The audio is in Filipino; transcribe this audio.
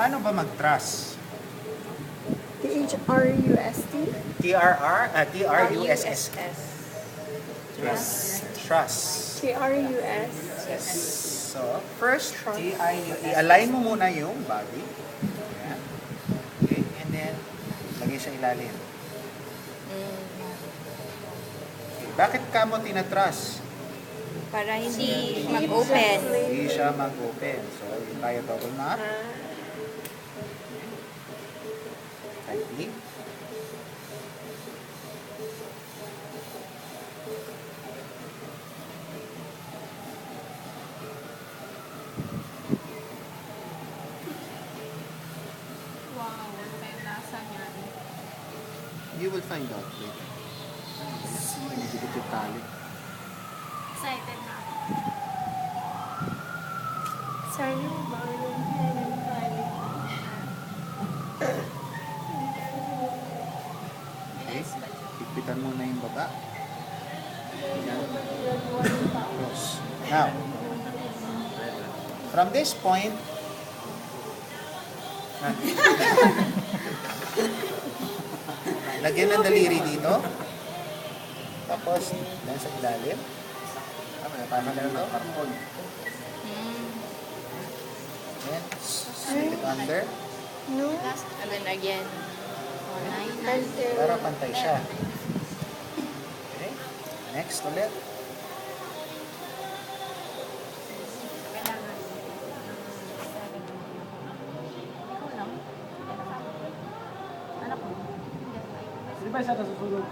Paano ba mag-trust? T-H-R-U-S-T? T-R-U-S-S. Trust. Trust. T-R-U-S. Yes. So, first, Trust. i-align mo muna yung body. Ayan. Okay, and then, lagay siya ilalim. Okay. Bakit ka mo tinatrust? Para hindi mag-open. Hindi siya mag-open. So, yun tayo double knot. Tightly. Wow, ano kaya lasa niyan? You will find out later. Pinidikit yung tali. Excited na ako. Sana bagong heaven tayo. Okay? Higpitan mo na yung baba. Ayan. Close. Now, from this point, lagyan ng daliri dito. Tapos, dahil sa ilalim. Tama na ito. Ayan. Slip it under. No? And then again. Para pantay siya. Okay. Next ulit. Ikaw lang? Anak mo? Di ba siya nasusunod?